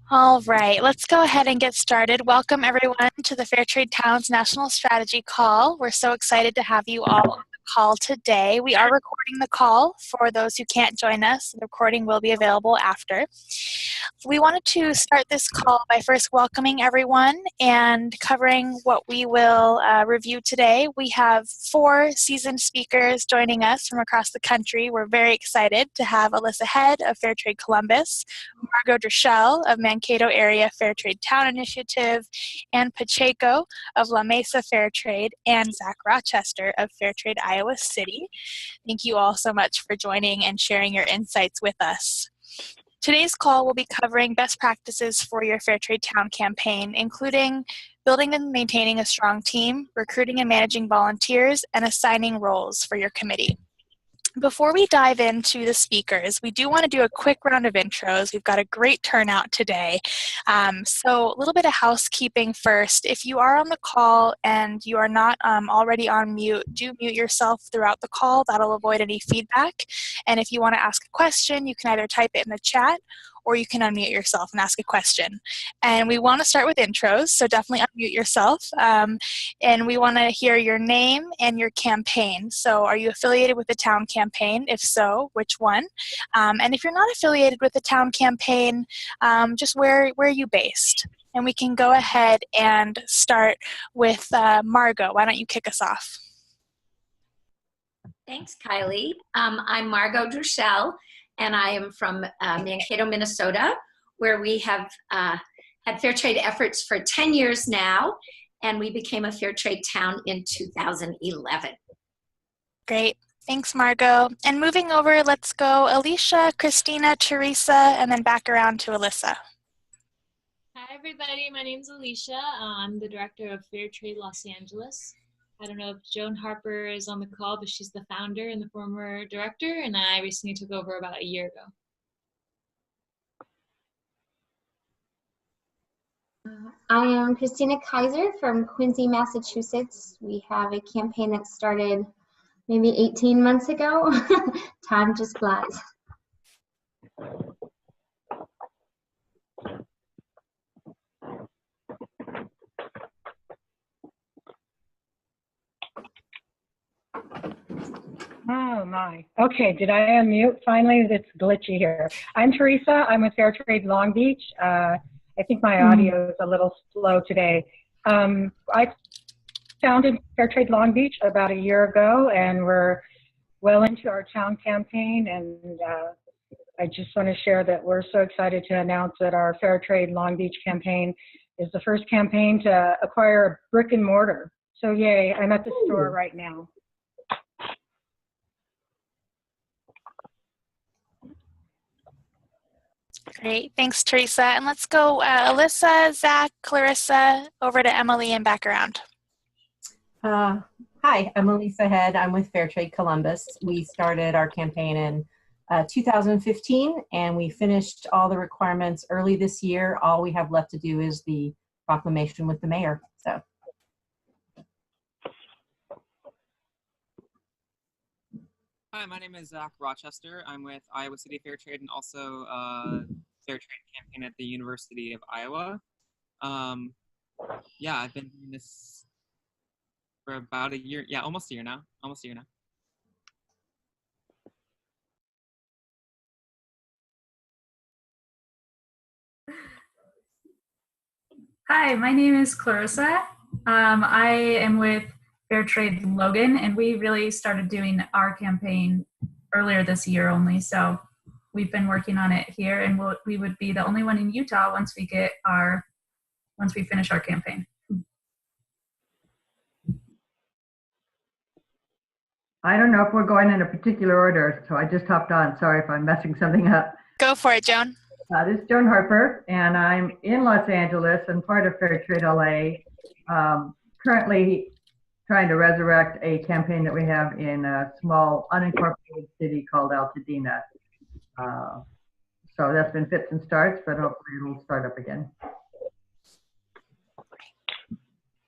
All right, let's go ahead and get started. Welcome everyone to the Fairtrade Towns National Strategy Call. We're so excited to have you all on the call today. We are recording the call for those who can't join us. The recording will be available after. We wanted to start this call by first welcoming everyone and covering what we will review today. We have 4 seasoned speakers joining us from across the country. We're very excited to have Alissa Head of Fairtrade Columbus, Margo Druschel of Mankato Area Fairtrade Town Initiative, and Pacheco of La Mesa Fairtrade, and Zach Rochester of Fairtrade Iowa City. Thank you all so much for joining and sharing your insights with us. Today's call will be covering best practices for your Fairtrade Town campaign, including building and maintaining a strong team, recruiting and managing volunteers, and assigning roles for your committee. Before we dive into the speakers, we do want to do a quick round of intros. We've got a great turnout today. So a little bit of housekeeping first. If you are on the call and you are not already on mute, do mute yourself throughout the call. That'll avoid any feedback. And if you want to ask a question, you can either type it in the chat or you can unmute yourself and ask a question. And we want to start with intros, so definitely unmute yourself. And we want to hear your name and your campaign. So are you affiliated with the town campaign? If so, which one? And if you're not affiliated with the town campaign, just where are you based? And we can go ahead and start with Margo. Why don't you kick us off? Thanks, Kylie. I'm Margo Druschel, and I am from Mankato, Minnesota, where we have had fair trade efforts for 10 years now, and we became a fair trade town in 2011. Great. Thanks, Margo. And moving over, let's go Alicia, Christina, Teresa, and then back around to Alissa. Hi, everybody. My name's Alissa. I'm the director of Fair Trade Los Angeles. I don't know if Joan Harper is on the call, but she's the founder and the former director, and I recently took over about a year ago. I am Christina Kaiser from Quincy, Massachusetts. We have a campaign that started maybe 18 months ago. Time just flies. Oh my. Okay, did I unmute? Finally, it's glitchy here. I'm Teresa. I'm with Fairtrade Long Beach. I think my audio is a little slow today. I founded Fairtrade Long Beach about a year ago, and we're well into our town campaign, and I just want to share that we're so excited to announce that our Fairtrade Long Beach campaign is the first campaign to acquire a brick and mortar. So yay, I'm at the store right now. Great, thanks, Teresa. And let's go Alissa, Zach, Clarissa, over to Emily and back around. Hi, I'm Alissa Head. I'm with Fairtrade Columbus. We started our campaign in 2015, and we finished all the requirements early this year. All we have left to do is the proclamation with the mayor. So. Hi, my name is Zach Rochester. I'm with Iowa City Fair Trade and also Fair Trade campaign at the University of Iowa. Yeah, I've been doing this for about a year. Yeah, almost a year now. Hi, my name is Clarissa. I am with Fairtrade Logan, and we really started doing our campaign earlier this year only. So we've been working on it here, and we would be the only one in Utah once we finish our campaign. I don't know if we're going in a particular order, so I just hopped on. Sorry if I'm messing something up. Go for it, Joan. This is Joan Harper, and I'm in Los Angeles and part of Fairtrade LA. Currently trying to resurrect a campaign that we have in a small unincorporated city called Altadena. So that's been fits and starts, but hopefully it'll start up again.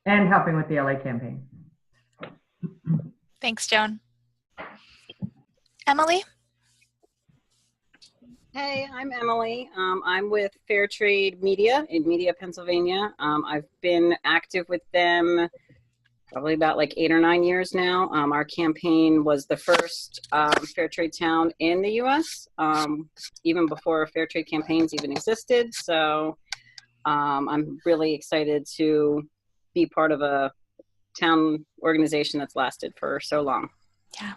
And helping with the LA campaign. Thanks, Joan. Emily? Hey, I'm Emily. I'm with Fair Trade Media in Media, Pennsylvania. I've been active with them probably about like 8 or 9 years now. Our campaign was the first fair trade town in the U.S., even before fair trade campaigns even existed. So I'm really excited to be part of a town organization that's lasted for so long. Yeah.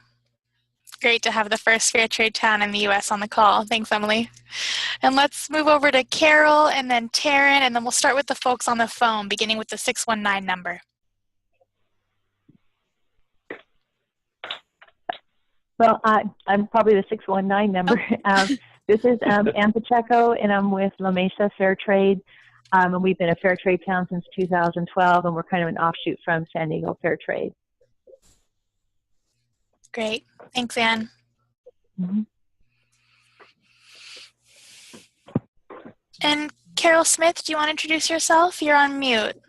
Great to have the first fair trade town in the U.S. on the call. Thanks, Emily. And let's move over to Carol and then Taryn, and then we'll start with the folks on the phone, beginning with the 619 number. Well, I'm probably the 619 number. This is Ann Pacheco, and I'm with La Mesa Fair Trade. And we've been a fair trade town since 2012, and we're kind of an offshoot from San Diego Fair Trade. Great. Thanks, Ann. Mm-hmm. And Carol Smith, do you want to introduce yourself? You're on mute.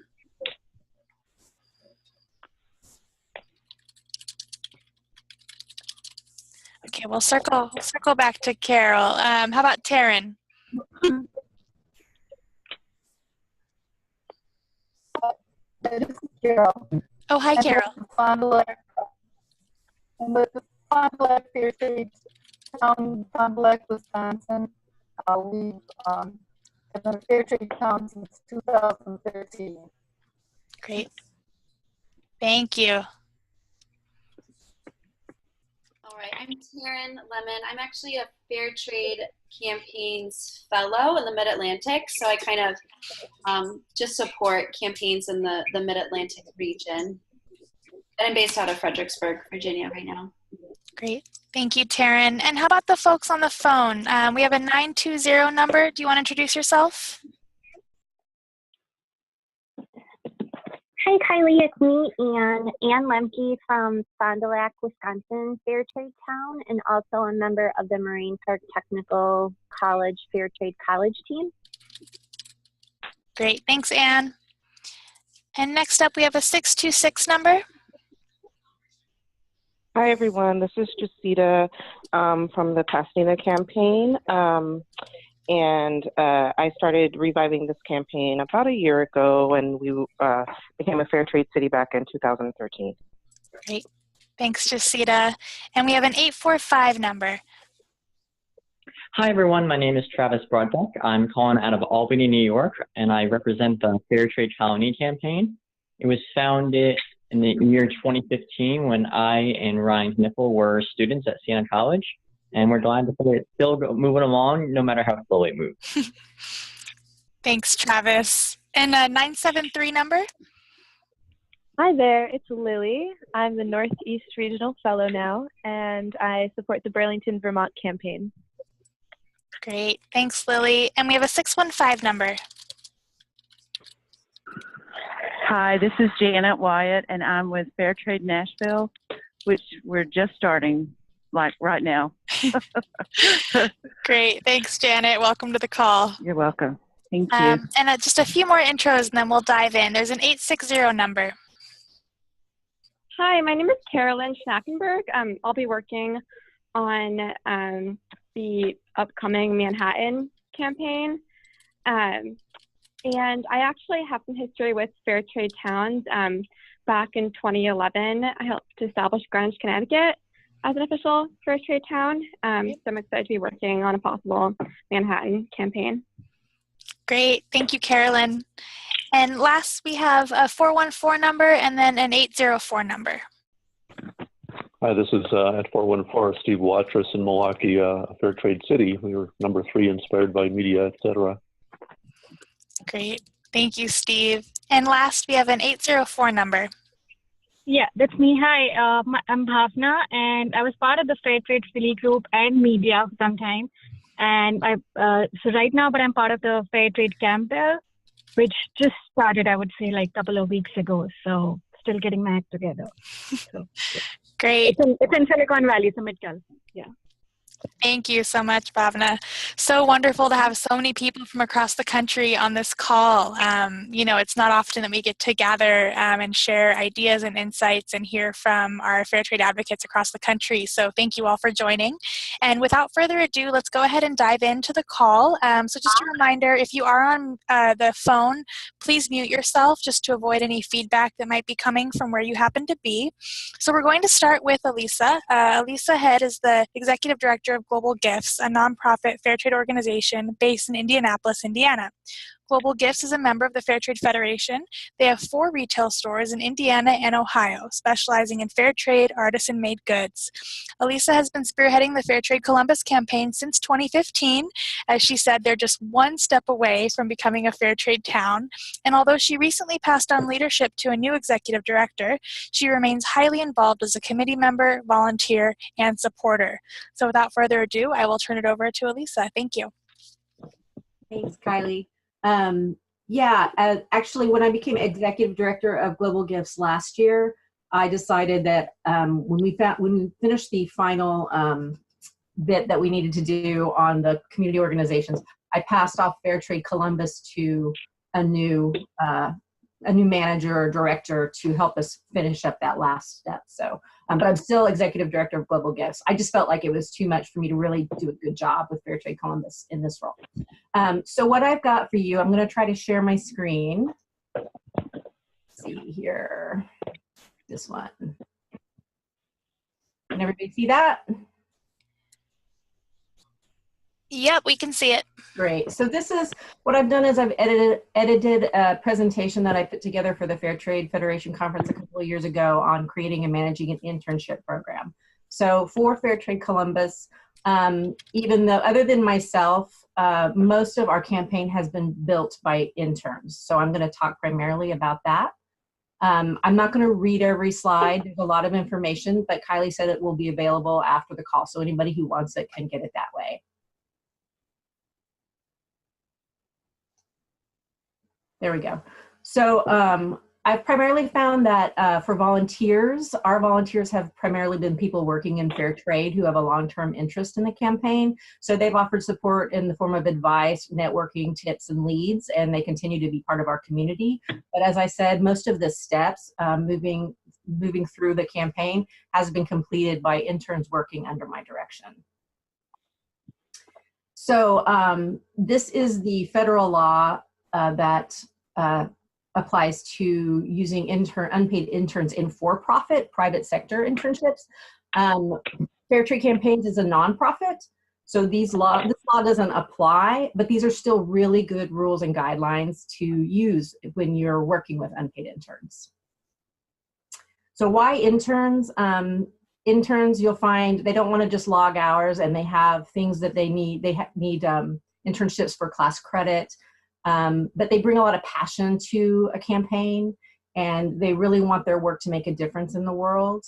Okay, we'll circle back to Carol. How about Taryn? This is Carol. Oh, hi, Carol. I'm with the Fond du Lac Fair Trade Town, Fond du Lac, Wisconsin. We've been a fair trade town since 2013. Great. Thank you. All right, I'm Taryn Lemon. I'm actually a Fair Trade Campaigns Fellow in the Mid-Atlantic, so I kind of just support campaigns in the Mid-Atlantic region. And I'm based out of Fredericksburg, Virginia right now. Great. Thank you, Taryn. And how about the folks on the phone? We have a 920 number. Do you want to introduce yourself? Hi, Kylie. It's me, Ann Lemke from Fond du Lac, Wisconsin Fair Trade Town, and also a member of the Marine Park Technical College Fair Trade College team. Great. Thanks, Ann. And next up, we have a 626 number. Hi, everyone. This is Jacita from the Pasadena campaign. I started reviving this campaign about a year ago, and we became a fair trade city back in 2013. Great. Thanks, Jacita. And we have an 845 number. Hi, everyone. My name is Travis Broadbeck. I'm calling out of Albany, New York, and I represent the Fair Trade Colony campaign. It was founded in the year 2015 when I and Ryan Kniffel were students at Siena College, and we're glad to see it still moving along no matter how slowly it moves. Thanks, Travis. And a 973 number? Hi there, it's Lily. I'm the Northeast Regional Fellow now, and I support the Burlington, Vermont campaign. Great. Thanks, Lily. And we have a 615 number. Hi, this is Janet Wyatt, and I'm with Fair Trade Nashville, which we're just starting, like right now. Great. Thanks, Janet. Welcome to the call. You're welcome. Thank you. And just a few more intros, and then we'll dive in. There's an 860 number. Hi, my name is Carolyn Schnackenberg. I'll be working on the upcoming Manhattan campaign. And I actually have some history with fair trade towns. Back in 2011, I helped establish Greenwich, Connecticut as an official fair trade town. So I'm excited to be working on a possible Manhattan campaign. Great. Thank you, Carolyn. And last, we have a 414 number and then an 804 number. Hi, this is at 414 Steve Watrous in Milwaukee, Fair Trade City. We were number 3, inspired by media, etc. Great. Thank you, Steve. And last, we have an 804 number. Yeah, that's me. Hi, I'm Bhavna, and I was part of the Fair Trade Philly group and media for some time. And so right now, but I'm part of the Fair Trade Campbell, which just started, I would say, like a couple of weeks ago. So still getting my act together. So, Great. It's in Silicon Valley, so Mid-Cal. Yeah. Thank you so much, Bhavna. So wonderful to have so many people from across the country on this call. You know, it's not often that we get to gather and share ideas and insights and hear from our fair trade advocates across the country. So thank you all for joining. And without further ado, let's go ahead and dive into the call. So just a reminder, if you are on the phone, please mute yourself just to avoid any feedback that might be coming from where you happen to be. So we're going to start with Alissa. Alissa Head is the Executive Director of Global Gifts, a nonprofit fair trade organization based in Indianapolis, Indiana. Global Gifts is a member of the Fair Trade Federation. They have 4 retail stores in Indiana and Ohio, specializing in fair trade, artisan-made goods. Alissa has been spearheading the Fair Trade Columbus campaign since 2015. As she said, they're just one step away from becoming a fair trade town. And although she recently passed on leadership to a new executive director, she remains highly involved as a committee member, volunteer, and supporter. So without further ado, I will turn it over to Alissa. Thank you. Thanks, Kylie. Actually, when I became executive director of Global Gifts last year, I decided that when we finished the final bit that we needed to do on the community organizations, I passed off Fair Trade Columbus to a new manager or director to help us finish up that last step. So, but I'm still executive director of Global Gifts. I just felt like it was too much for me to really do a good job with Fair Trade Columbus in this role. So what I've got for you, I'm going to try to share my screen. Let's see here, this one. Can everybody see that? Yep, we can see it. Great. So this is what I've done is I've edited a presentation that I put together for the Fair Trade Federation conference a couple of years ago on creating and managing an internship program. So for Fair Trade Columbus, even though other than myself, most of our campaign has been built by interns. So I'm going to talk primarily about that. I'm not going to read every slide. There's a lot of information, but Kylie said it will be available after the call. So anybody who wants it can get it that way. There we go. So I've primarily found that for volunteers, our volunteers have primarily been people working in fair trade who have a long-term interest in the campaign. So they've offered support in the form of advice, networking, tips, and leads, and they continue to be part of our community. But as I said, most of the steps moving through the campaign has been completed by interns working under my direction. So this is the federal law that applies to using unpaid interns in for-profit private sector internships. Fair Trade Campaigns is a nonprofit, so this law doesn't apply, but these are still really good rules and guidelines to use when you're working with unpaid interns. So why interns? Interns, you'll find they don't want to just log hours, and they have things that they need. They need internships for class credit. But they bring a lot of passion to a campaign, and they really want their work to make a difference in the world.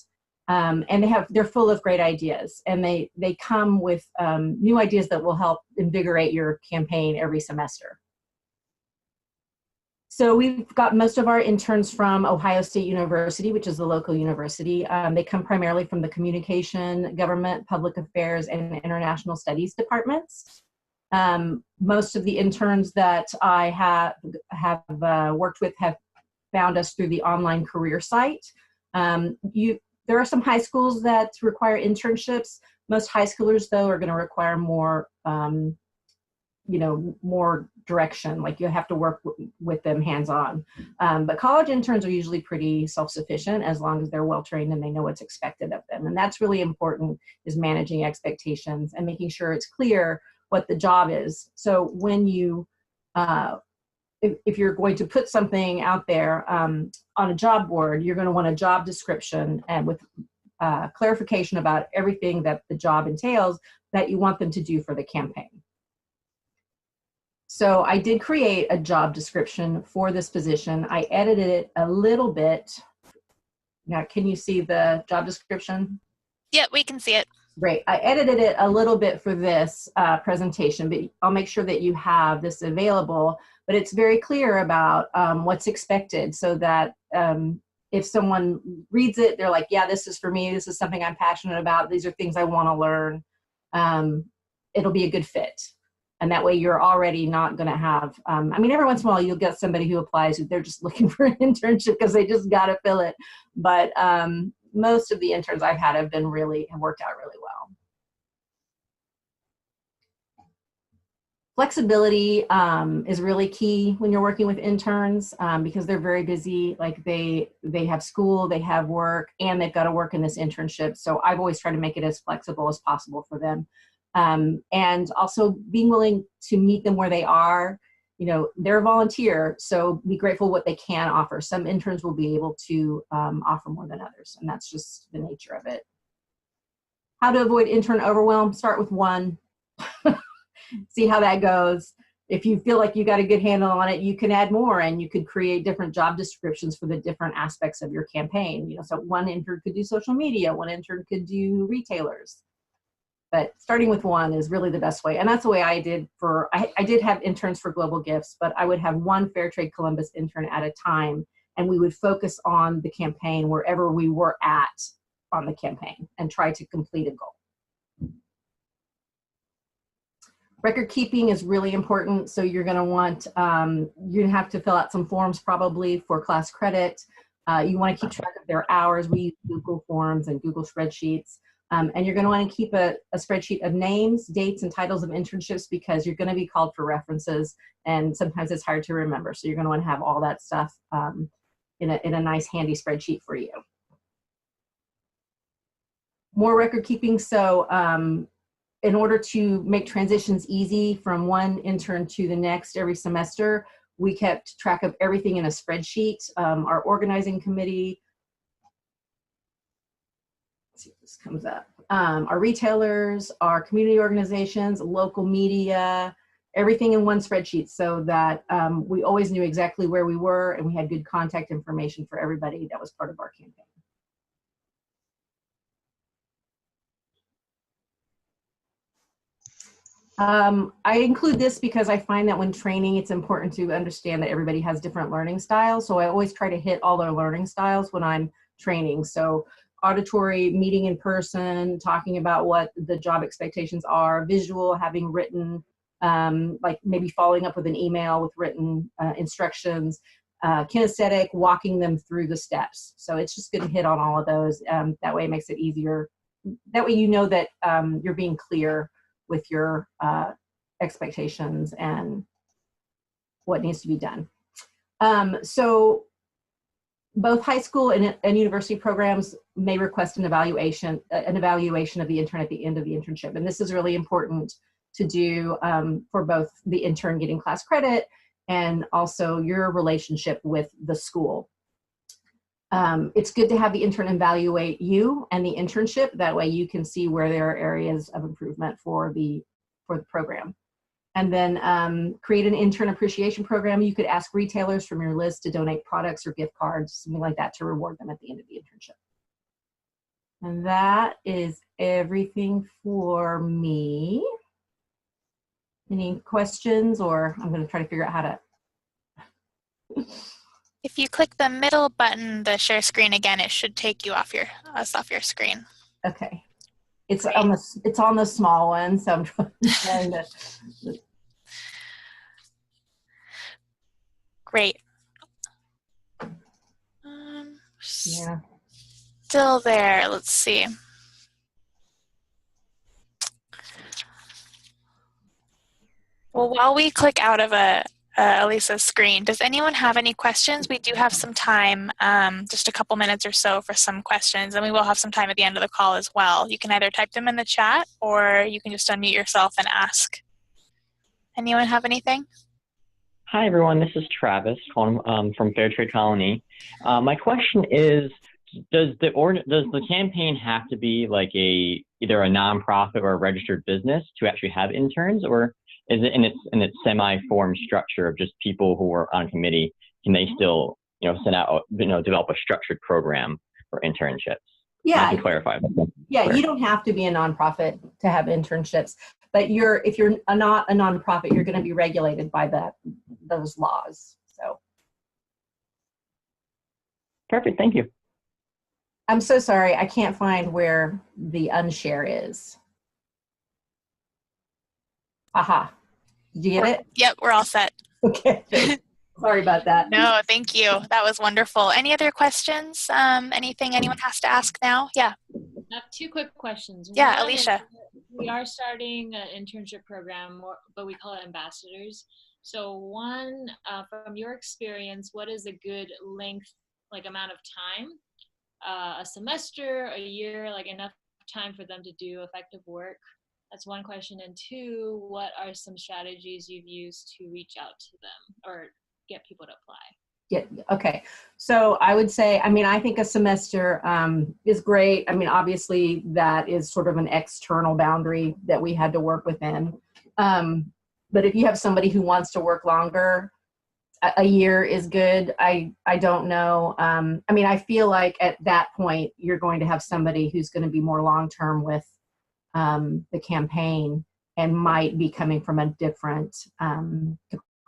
And they're full of great ideas, and they come with new ideas that will help invigorate your campaign every semester. So we've got most of our interns from Ohio State University, which is the local university. They come primarily from the communication, government, public affairs, and international studies departments. Most of the interns that I have worked with have found us through the online career site. There are some high schools that require internships. Most high schoolers, though, are going to require more, more direction. Like you have to work with them hands-on. But college interns are usually pretty self-sufficient as long as they're well-trained and they know what's expected of them. And that's really important, is managing expectations and making sure it's clear what the job is. So when you, if you're going to put something out there on a job board, you're going to want a job description and with clarification about everything that the job entails that you want them to do for the campaign. So I did create a job description for this position. I edited it a little bit. Now, can you see the job description? Yeah, we can see it. Great. I edited it a little bit for this presentation, but I'll make sure that you have this available. But it's very clear about what's expected, so that if someone reads it, they're like, yeah, this is for me. This is something I'm passionate about. These are things I want to learn. it'll be a good fit. And that way you're already not going to have, I mean, every once in a while you'll get somebody who applies who they're just looking for an internship because they just got to fill it. But most of the interns I've had have worked out really well. Flexibility is really key when you're working with interns because they're very busy. Like they have school, they have work, and they've got to work in this internship. So I've always tried to make it as flexible as possible for them. And also being willing to meet them where they are. You know, they're a volunteer, so be grateful what they can offer. Some interns will be able to offer more than others, and that's just the nature of it. How to avoid intern overwhelm? Start with one. See how that goes. If you feel like you got a good handle on it, you can add more, and you could create different job descriptions for the different aspects of your campaign. You know, so one intern could do social media, one intern could do retailers. But starting with one is really the best way. And that's the way I did I did have interns for Global Gifts, but I would have one Fairtrade Columbus intern at a time, and we would focus on the campaign wherever we were at on the campaign and try to complete a goal. Record keeping is really important. So you're gonna want, you have to fill out some forms probably for class credit. You wanna keep track of their hours. We use Google Forms and Google Spreadsheets. And you're going to want to keep a spreadsheet of names, dates, and titles of internships because you're going to be called for references, and sometimes it's hard to remember. So you're going to want to have all that stuff in a nice, handy spreadsheet for you. More record keeping. So in order to make transitions easy from one intern to the next every semester, we kept track of everything in a spreadsheet. Our organizing committee, see if this comes up. Our retailers, our community organizations, local media, everything in one spreadsheet so that we always knew exactly where we were and we had good contact information for everybody that was part of our campaign. I include this because I find that when training, it's important to understand that everybody has different learning styles. So I always try to hit all their learning styles when I'm training. So auditory, meeting in person, talking about what the job expectations are, visual, having written, like maybe following up with an email with written instructions, kinesthetic, walking them through the steps. So it's just good to hit on all of those. That way it makes it easier. That way you know that you're being clear with your expectations and what needs to be done. So both high school and university programs may request an evaluation of the intern at the end of the internship. And this is really important to do for both the intern getting class credit and also your relationship with the school. It's good to have the intern evaluate you and the internship. That way you can see where there are areas of improvement for the program. And then create an intern appreciation program. You could ask retailers from your list to donate products or gift cards, something like that, to reward them at the end of the internship. And that is everything for me. Any questions, or I'm going to try to figure out how to. If you click the middle button, the share screen again, it should take you off your screen. Okay. It's on the small one, so I'm trying to. Great. Yeah. Still there. Let's see. Well, while we click out of Alissa's screen, does anyone have any questions? We do have some time, just a couple minutes or so for some questions, and we will have some time at the end of the call as well. You can either type them in the chat or you can just unmute yourself and ask. Anyone have anything? Hi, everyone. This is Travis calling from Fairtrade Colony. My question is, does the campaign have to be like either a nonprofit or a registered business to actually have interns, or is it in its semi-formed structure of just people who are on committee? Can they still develop a structured program for internships? Yeah. I can clarify. Yeah, you don't have to be a nonprofit to have internships, but if you're not a nonprofit, you're going to be regulated by those laws. So. Perfect. Thank you. I'm so sorry. I can't find where the unshare is. Aha. Did you get it? Yep, we're all set. Okay. Sorry about that. No, thank you. That was wonderful. Any other questions? Anything anyone has to ask now? Yeah. I have two quick questions. Yeah, One is, Alicia. we are starting an internship program, but we call it ambassadors. So one, from your experience, what is a good length, like amount of time? A semester, a year, like enough time for them to do effective work? That's one question. And two, what are some strategies you've used to reach out to them or get people to apply? Yeah. Okay. So I would say, I mean, I think a semester is great. I mean, obviously that is sort of an external boundary that we had to work within. But if you have somebody who wants to work longer, a year is good. I don't know. I mean, I feel like at that point, you're going to have somebody who's going to be more long-term with the campaign and might be coming from a different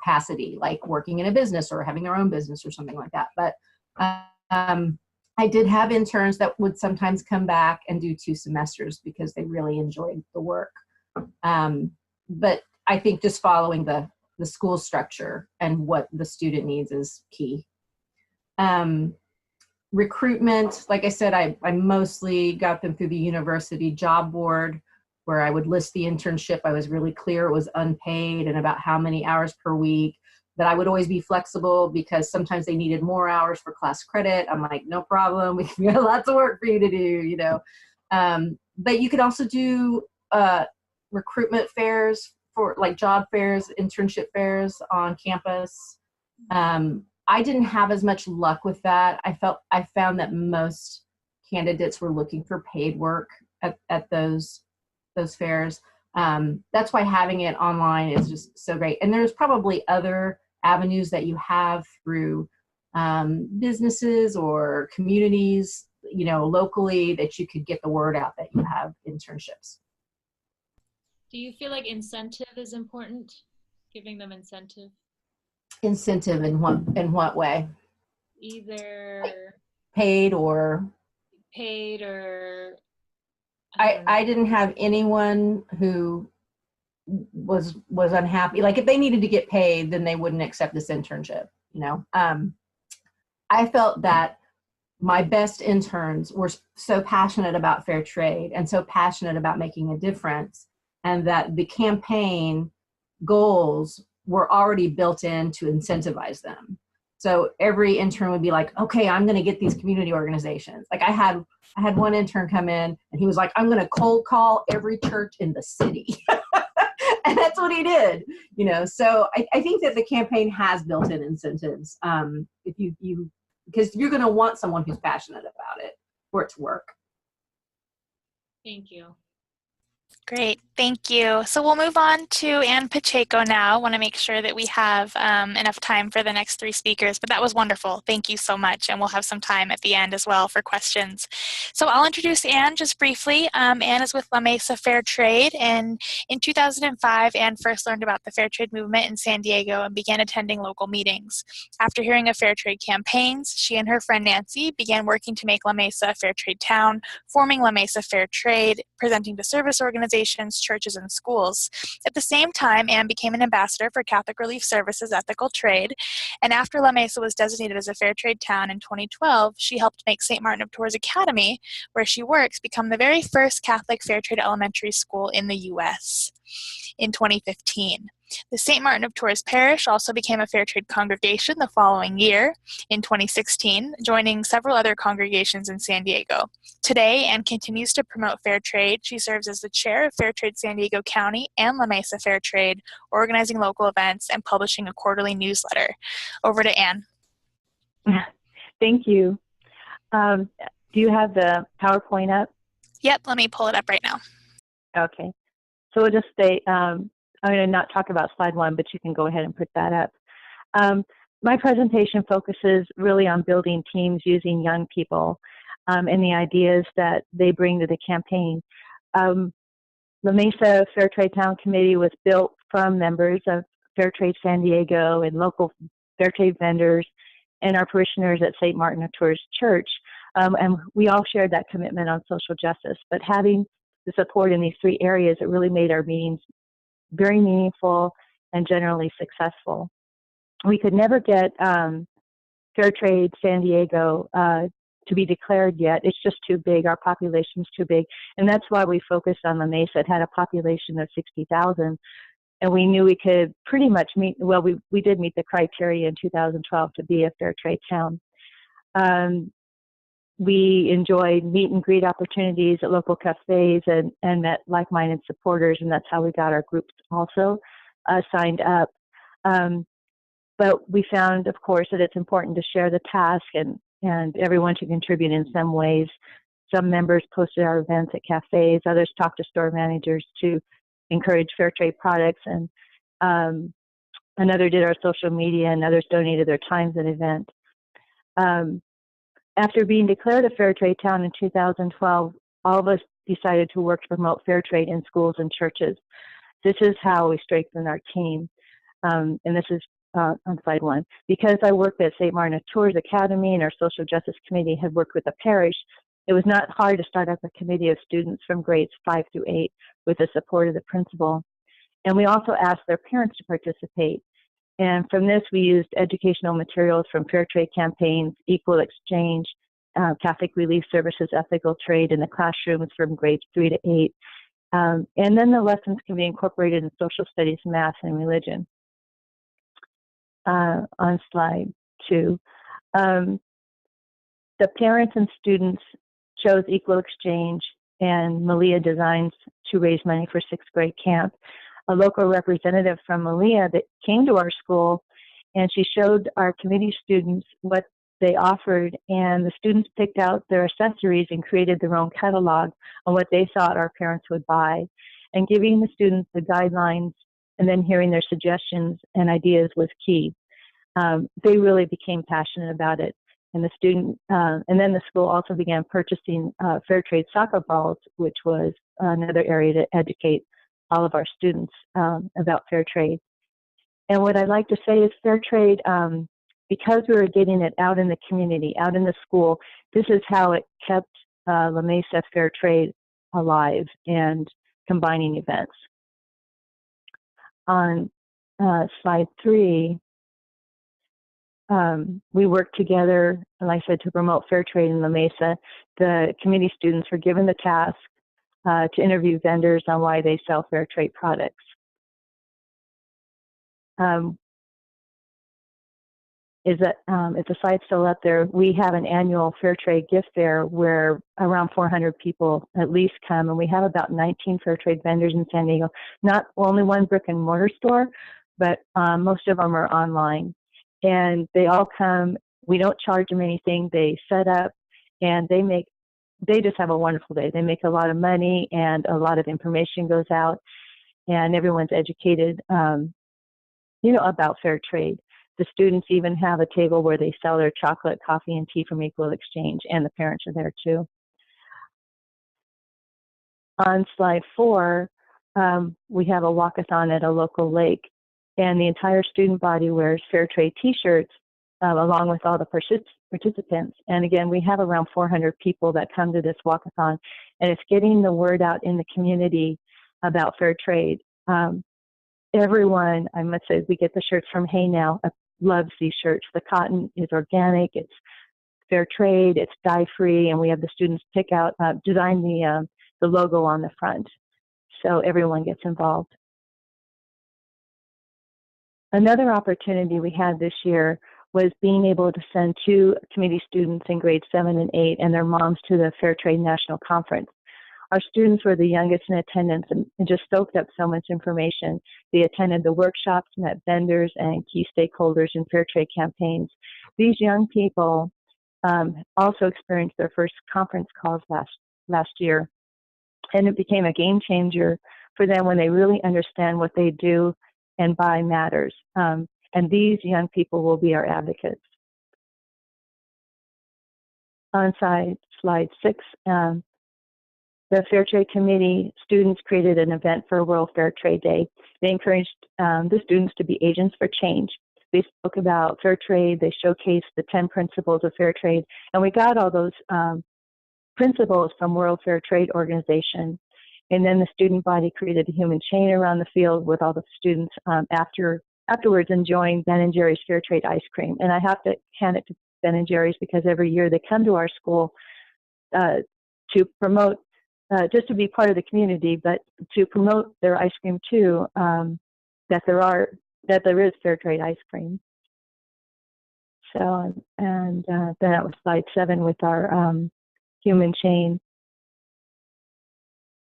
capacity, like working in a business or having their own business or something like that. But I did have interns that would sometimes come back and do 2 semesters because they really enjoyed the work. But I think just following the school structure and what the student needs is key. Recruitment, like I said, I mostly got them through the university job board, where I would list the internship. I was really clear it was unpaid and about how many hours per week, that I would always be flexible because sometimes they needed more hours for class credit. I'm like, no problem, we got lots of work for you to do, you know. But you could also do recruitment fairs, for like job fairs, internship fairs on campus. I didn't have as much luck with that. I found that most candidates were looking for paid work at those fairs. That's why having it online is just so great. And there's probably other avenues that you have through businesses or communities, you know, locally, that you could get the word out that you have internships. Do you feel like incentive is important? Giving them incentive? Incentive in what way? Either paid or I didn't have anyone who was unhappy. Like if they needed to get paid, then they wouldn't accept this internship, you know. I felt that my best interns were so passionate about fair trade and so passionate about making a difference, and that the campaign goals were already built in to incentivize them. So every intern would be like, okay, I'm going to get these community organizations. Like I had one intern come in and he was like, I'm going to cold call every church in the city. And that's what he did, you know. So I think that the campaign has built-in incentives. If you because you're going to want someone who's passionate about it for it to work. Thank you. Great, thank you. So we'll move on to Ann Pacheco now. I want to make sure that we have enough time for the next 3 speakers, but that was wonderful. Thank you so much, and we'll have some time at the end as well for questions. So I'll introduce Ann just briefly. Ann is with La Mesa Fair Trade, and in 2005, Ann first learned about the fair trade movement in San Diego and began attending local meetings. After hearing of fair trade campaigns, she and her friend Nancy began working to make La Mesa a fair trade town, forming La Mesa Fair Trade, presenting to service organizations, churches, and schools. At the same time, Ann became an ambassador for Catholic Relief Services Ethical Trade, and after La Mesa was designated as a fair trade town in 2012, she helped make St. Martin of Tours Academy, where she works, become the very first Catholic fair trade elementary school in the U.S. in 2015. The St. Martin of Tours parish also became a fair trade congregation the following year, in 2016, joining several other congregations in San Diego. Today, Ann continues to promote fair trade. She serves as the chair of Fair Trade San Diego County and La Mesa Fair Trade, organizing local events and publishing a quarterly newsletter. Over to Ann. Thank you. Do you have the PowerPoint up? Yep, let me pull it up right now. Okay. So we'll just say, I'm going to not talk about slide 1, but you can go ahead and put that up. My presentation focuses really on building teams using young people and the ideas that they bring to the campaign. La Mesa Fair Trade Town Committee was built from members of Fair Trade San Diego and local fair trade vendors and our parishioners at St. Martin of Tours Church. And we all shared that commitment on social justice. But having the support in these 3 areas, it really made our meetings very meaningful and generally successful. We could never get Fair Trade San Diego to be declared yet. It's just too big. Our population's too big. And that's why we focused on La Mesa. It had a population of 60,000. And we knew we could pretty much meet, well, we did meet the criteria in 2012 to be a fair trade town. We enjoyed meet and greet opportunities at local cafes and met like-minded supporters, and that's how we got our groups also signed up. But we found, of course, that it's important to share the task and everyone should contribute in some ways. Some members posted our events at cafes, others talked to store managers to encourage fair trade products, and another did our social media, and others donated their time to the event. After being declared a fair trade town in 2012, all of us decided to work to promote fair trade in schools and churches. This is how we strengthened our team, and this is on slide 1. Because I worked at St. Martin Tours Academy and our Social Justice Committee had worked with the parish, it was not hard to start up a committee of students from grades 5 through 8 with the support of the principal. And we also asked their parents to participate. And from this, we used educational materials from fair trade campaigns, equal exchange, Catholic Relief Services, ethical trade in the classrooms from grades 3 to 8. And then the lessons can be incorporated in social studies, math, and religion. On slide 2. The parents and students chose equal exchange and Malia Designs to raise money for 6th grade camp. A local representative from Malia that came to our school, and she showed our committee students what they offered, and the students picked out their accessories and created their own catalog on what they thought our parents would buy. And giving the students the guidelines and then hearing their suggestions and ideas was key. They really became passionate about it. And and then the school also began purchasing fair trade soccer balls, which was another area to educate all of our students about fair trade. And what I'd like to say is fair trade, because we were getting it out in the community, out in the school, this is how it kept La Mesa Fair Trade alive and combining events. On slide 3, we worked together, like I said, to promote fair trade in La Mesa. The committee students were given the task to interview vendors on why they sell fair trade products. Is the slide still up there? We have an annual fair trade gift fair where around 400 people at least come, and we have about 19 fair trade vendors in San Diego. Not only one brick and mortar store, but most of them are online. And they all come. We don't charge them anything. They set up, and they just have a wonderful day. They make a lot of money, and a lot of information goes out, and everyone's educated, about fair trade. The students even have a table where they sell their chocolate, coffee, and tea from Equal Exchange, and the parents are there too. On slide 4, we have a walkathon at a local lake, and the entire student body wears fair trade t-shirts along with all the participants. And again, we have around 400 people that come to this walkathon, and it's getting the word out in the community about fair trade. Everyone, I must say, we get the shirts from Hey Now, loves these shirts. The cotton is organic, it's fair trade, it's dye-free, and we have the students pick out, design the logo on the front. So everyone gets involved. Another opportunity we had this year was being able to send 2 committee students in grades 7 and 8 and their moms to the Fair Trade National Conference. Our students were the youngest in attendance and just soaked up so much information. They attended the workshops, met vendors and key stakeholders in fair trade campaigns. These young people also experienced their first conference calls last year, and it became a game changer for them when they really understand what they do and buy matters. And these young people will be our advocates. On slide 6, the Fair Trade Committee students created an event for World Fair Trade Day. They encouraged the students to be agents for change. They spoke about fair trade, they showcased the 10 principles of fair trade, and we got all those principles from World Fair Trade Organization. And then the student body created a human chain around the field with all the students afterwards enjoying Ben & Jerry's Fair Trade ice cream. And I have to hand it to Ben & Jerry's because every year they come to our school to promote, just to be part of the community, but to promote their ice cream too, that there is fair trade ice cream. So, and then that was slide 7 with our human chain.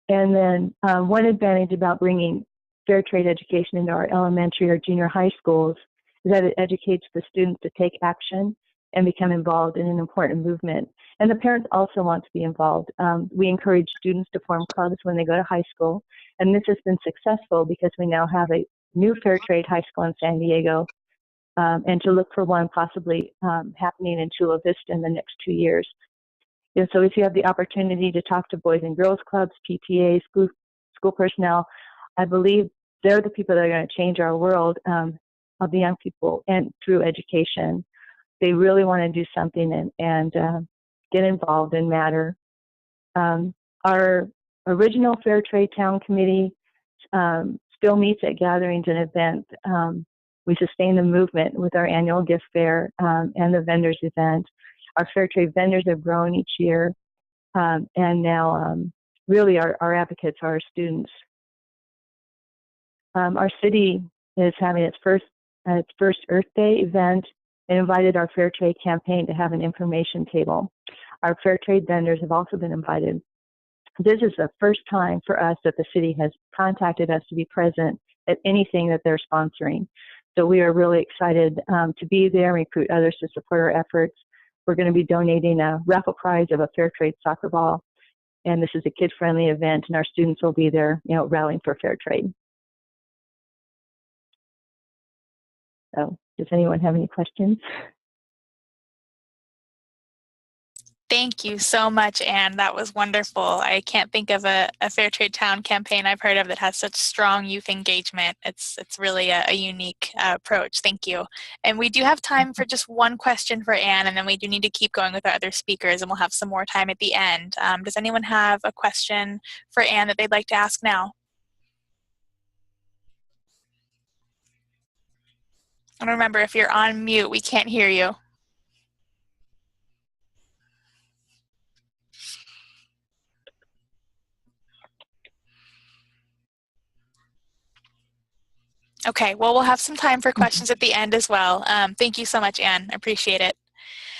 And then one advantage about bringing fair trade education into our elementary or junior high schools is that it educates the students to take action and become involved in an important movement. And the parents also want to be involved. We encourage students to form clubs when they go to high school. And this has been successful because we now have a new fair trade high school in San Diego, and to look for one possibly happening in Chula Vista in the next 2 years. And so if you have the opportunity to talk to boys and girls clubs, PTAs, school personnel, I believe they're the people that are going to change our world of the young people and through education. They really want to do something and get involved and matter. Our original Fair Trade Town Committee still meets at gatherings and events. We sustain the movement with our annual gift fair and the vendors event. Our fair trade vendors have grown each year, and now really our advocates are our students. Our city is having its first Earth Day event and invited our fair trade campaign to have an information table. Our fair trade vendors have also been invited. This is the first time for us that the city has contacted us to be present at anything that they're sponsoring. So we are really excited to be there and recruit others to support our efforts. We're going to be donating a raffle prize of a fair trade soccer ball. And this is a kid-friendly event, and our students will be there, rallying for fair trade. So does anyone have any questions? Thank you so much, Anne. That was wonderful. I can't think of a Fair Trade Town campaign I've heard of that has such strong youth engagement. It's really a unique approach. Thank you. And we do have time for just one question for Anne, and then we do need to keep going with our other speakers, and we'll have some more time at the end. Does anyone have a question for Anne that they'd like to ask now? And remember, if you're on mute, we can't hear you. Okay, well, we'll have some time for questions at the end as well. Thank you so much, Anne. I appreciate it.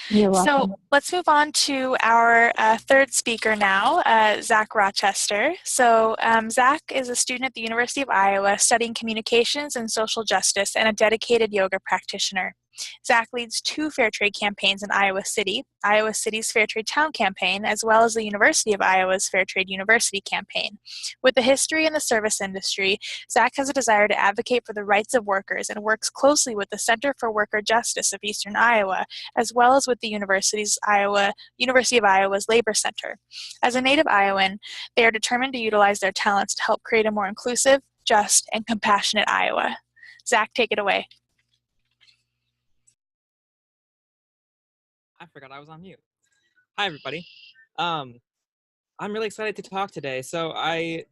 You're welcome. So let's move on to our third speaker now, Zach Rochester. So Zach is a student at the University of Iowa studying communications and social justice and a dedicated yoga practitioner. Zach leads 2 fair trade campaigns in Iowa City's Fair Trade Town campaign, as well as the University of Iowa's Fair Trade University campaign. With a history in the service industry, Zach has a desire to advocate for the rights of workers and works closely with the Center for Worker Justice of Eastern Iowa, as well as with the University of Iowa's Labor Center. As a native Iowan, they are determined to utilize their talents to help create a more inclusive, just, and compassionate Iowa. Zach, take it away. I forgot I was on mute. Hi, everybody. I'm really excited to talk today. So I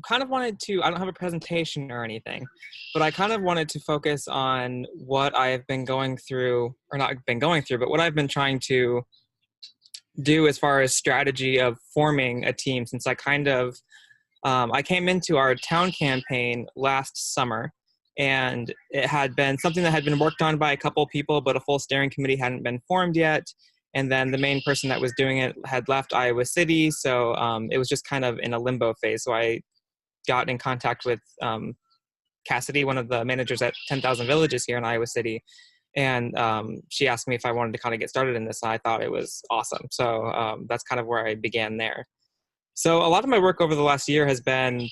kind of wanted to, I don't have a presentation or anything, but I kind of wanted to focus on what I have been going through, or not been going through, but what I've been trying to do as far as strategy of forming a team, since I I came into our town campaign last summer, and it had been something that had been worked on by a couple people, but a full steering committee hadn't been formed yet. And then the main person that was doing it had left Iowa City, so it was just kind of in a limbo phase. So I got in contact with Cassidy, one of the managers at 10,000 Villages here in Iowa City, and she asked me if I wanted to kind of get started in this, and I thought it was awesome. So that's kind of where I began there. So a lot of my work over the last year has been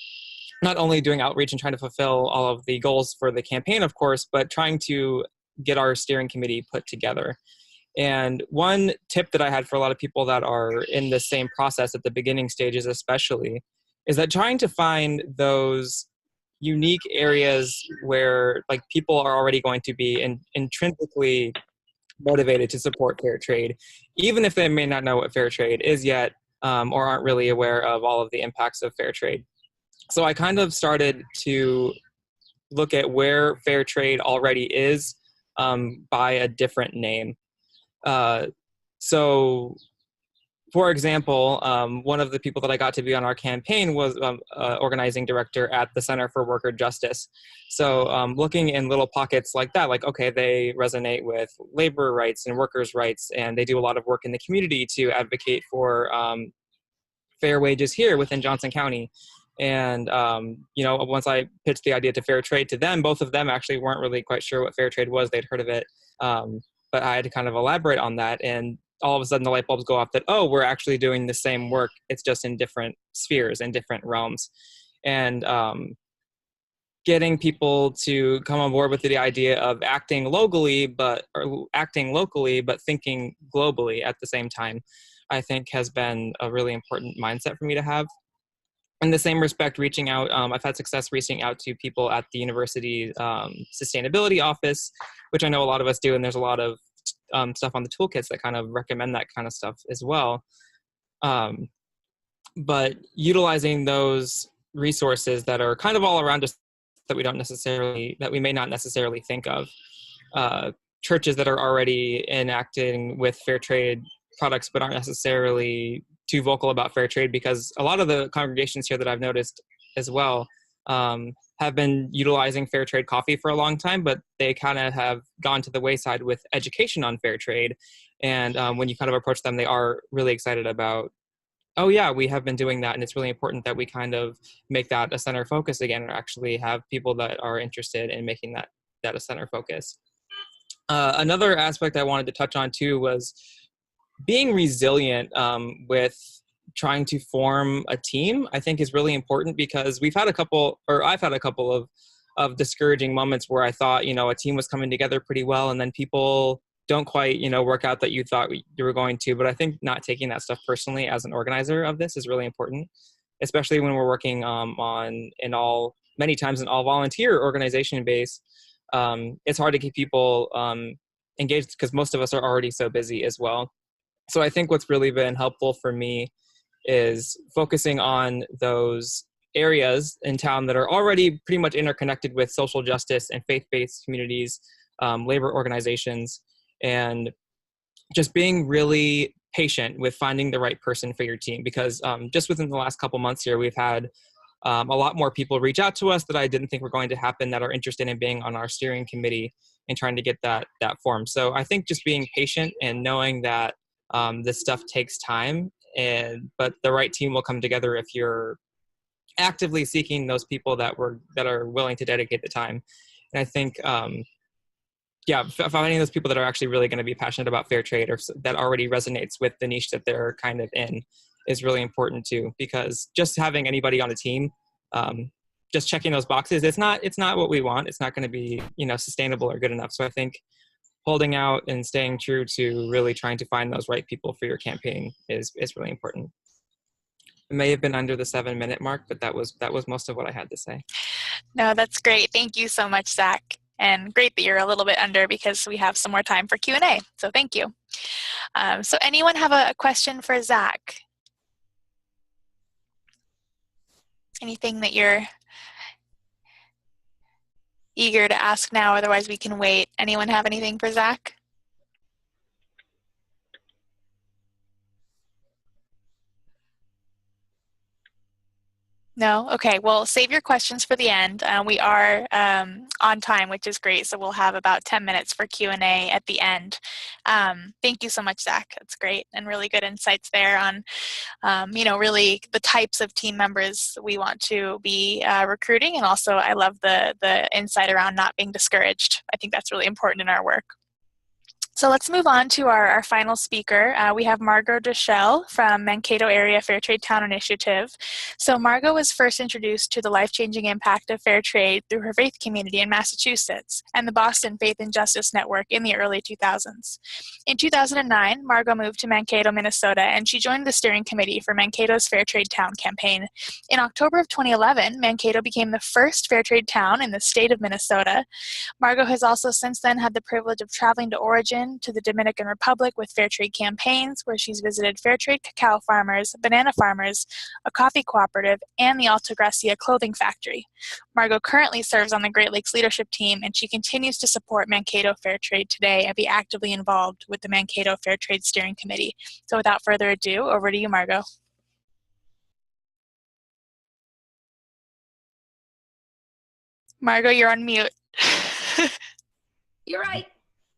not only doing outreach and trying to fulfill all of the goals for the campaign, of course, but trying to get our steering committee put together. And one tip that I had for a lot of people that are in the same process at the beginning stages especially, is that trying to find those unique areas where people are already going to be intrinsically motivated to support fair trade, even if they may not know what fair trade is yet, or aren't really aware of all of the impacts of fair trade. So I kind of started to look at where fair trade already is by a different name. So, for example, one of the people that I got to be on our campaign was organizing director at the Center for Worker Justice. So looking in little pockets like that, like, okay, they resonate with labor rights and workers' rights, and they do a lot of work in the community to advocate for fair wages here within Johnson County. And, you know, once I pitched the idea to fair trade to them, both of them actually weren't really quite sure what fair trade was. They'd heard of it. But I had to kind of elaborate on that. And all of a sudden the light bulbs go off that, oh, we're actually doing the same work. It's just in different spheres and different realms. And getting people to come on board with the idea of acting locally, but thinking globally at the same time, I think has been a really important mindset for me to have. In the same respect, reaching out, I've had success reaching out to people at the university sustainability office, which I know a lot of us do, and there's a lot of stuff on the toolkits that kind of recommend that kind of stuff as well. But utilizing those resources that are kind of all around us that we may not necessarily think of. Churches that are already enacting with fair trade products but aren't necessarily too vocal about fair trade, because a lot of the congregations here that I've noticed as well have been utilizing fair trade coffee for a long time, but they kind of have gone to the wayside with education on fair trade. And when you kind of approach them, they are really excited about, oh yeah, we have been doing that, and it's really important that we kind of make that a center focus again, or actually have people that are interested in making that a center focus. Another aspect I wanted to touch on too was being resilient with trying to form a team. I think is really important, because I've had a couple of discouraging moments where I thought, you know, a team was coming together pretty well, and then people don't quite, you know, work out that you thought you were going to. But I think not taking that stuff personally as an organizer of this is really important, especially when we're working many times an all volunteer organization base. It's hard to keep people engaged because most of us are already so busy as well. So I think what's really been helpful for me is focusing on those areas in town that are already pretty much interconnected with social justice and faith-based communities, labor organizations, and just being really patient with finding the right person for your team. Because just within the last couple months here, we've had a lot more people reach out to us that I didn't think were going to happen, that are interested in being on our steering committee and trying to get that formed. So I think just being patient and knowing that this stuff takes time, but the right team will come together if you're actively seeking those people that are willing to dedicate the time. And I think, finding those people that are actually really going to be passionate about fair trade, or that already resonates with the niche that they're kind of in, is really important too. Because just having anybody on a team, just checking those boxes, it's not what we want. It's not going to be, you know, sustainable or good enough. So I think holding out and staying true to really trying to find those right people for your campaign is really important. It may have been under the 7-minute mark, but that was most of what I had to say. No, that's great. Thank you so much, Zach. And great that you're a little bit under, because we have some more time for Q&A. So thank you. So anyone have a question for Zach? Anything that you're eager to ask now? Otherwise we can wait. Anyone have anything for Zach? No? Okay, well, save your questions for the end. We are on time, which is great, so we'll have about 10 minutes for Q&A at the end. Thank you so much, Zach. That's great, and really good insights there on, you know, really the types of team members we want to be recruiting, and also I love the insight around not being discouraged. I think that's really important in our work. So let's move on to our final speaker. We have Margo Druschel from Mankato Area Fair Trade Town Initiative. So Margo was first introduced to the life-changing impact of fair trade through her faith community in Massachusetts and the Boston Faith and Justice Network in the early 2000s. In 2009, Margo moved to Mankato, Minnesota, and she joined the steering committee for Mankato's Fair Trade Town campaign. In October of 2011, Mankato became the first fair trade town in the state of Minnesota. Margo has also since then had the privilege of traveling to Oregon vacation to the Dominican Republic with Fair Trade Campaigns, where she's visited Fair Trade cacao farmers, banana farmers, a coffee cooperative, and the Alta Gracia clothing factory. Margo currently serves on the Great Lakes leadership team, and she continues to support Mankato Fair Trade today and be actively involved with the Mankato Fair Trade Steering Committee. So without further ado, over to you, Margo. Margo, you're on mute. You're right.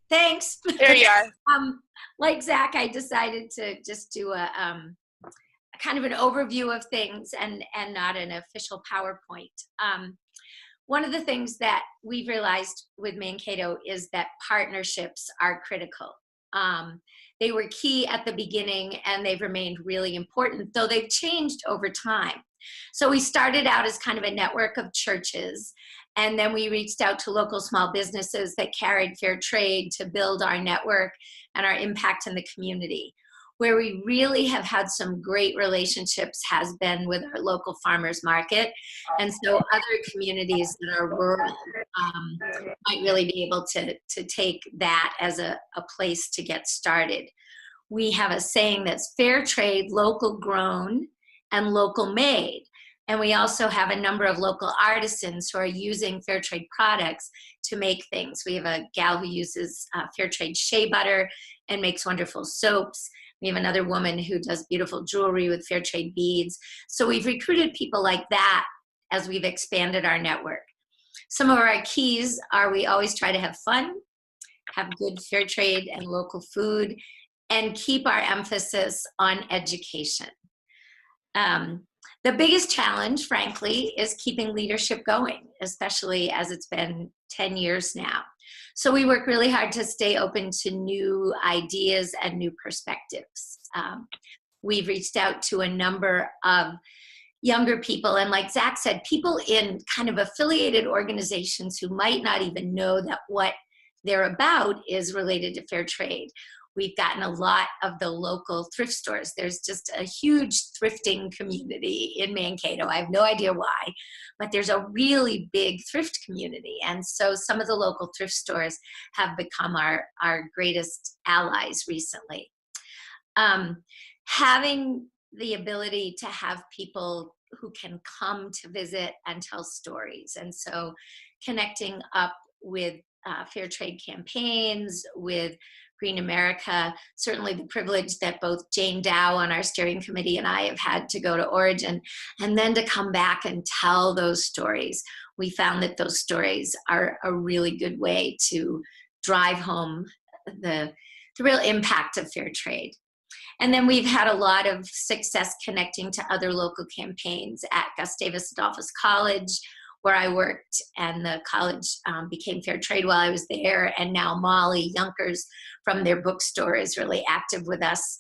Thanks. There you are. Like Zach, I decided to just do a kind of an overview of things and not an official PowerPoint. One of the things that we've realized with Mankato is that partnerships are critical. They were key at the beginning and they've remained really important, though they've changed over time. So we started out as kind of a network of churches, and then we reached out to local small businesses that carried fair trade to build our network and our impact in the community. Where we really have had some great relationships has been with our local farmers market. And so other communities that are rural might really be able to take that as a place to get started. We have a saying that's fair trade, local grown, and local made. And we also have a number of local artisans who are using fair trade products to make things. We have a gal who uses fair trade shea butter and makes wonderful soaps. We have another woman who does beautiful jewelry with fair trade beads. So we've recruited people like that as we've expanded our network. Some of our keys are we always try to have fun, have good fair trade and local food, and keep our emphasis on education. The biggest challenge, frankly, is keeping leadership going, especially as it's been 10 years now. So we work really hard to stay open to new ideas and new perspectives. We've reached out to a number of younger people, and like Zach said, people in kind of affiliated organizations who might not even know that what they're about is related to fair trade. We've gotten a lot of the local thrift stores. There's just a huge thrifting community in Mankato. I have no idea why, but there's a really big thrift community. And so some of the local thrift stores have become our greatest allies recently. Having the ability to have people who can come to visit and tell stories. And so connecting up with fair trade campaigns, with Green America, certainly the privilege that both Jane Dow on our steering committee and I have had to go to Origin, and then to come back and tell those stories. We found that those stories are a really good way to drive home the real impact of fair trade. And then we've had a lot of success connecting to other local campaigns at Gustavus Adolphus College, where I worked, and the college became fair trade while I was there, and now Molly Yunkers from their bookstore is really active with us.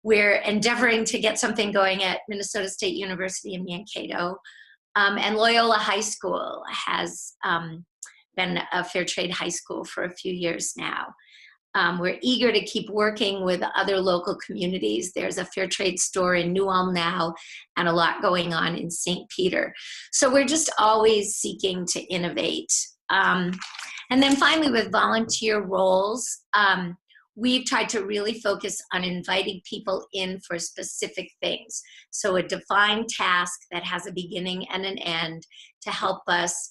We're endeavoring to get something going at Minnesota State University in Mankato, and Loyola High School has been a fair trade high school for a few years now. We're eager to keep working with other local communities. There's a fair trade store in New Ulm now, and a lot going on in St. Peter. So we're just always seeking to innovate. And then finally, with volunteer roles, we've tried to really focus on inviting people in for specific things. So a defined task that has a beginning and an end to help us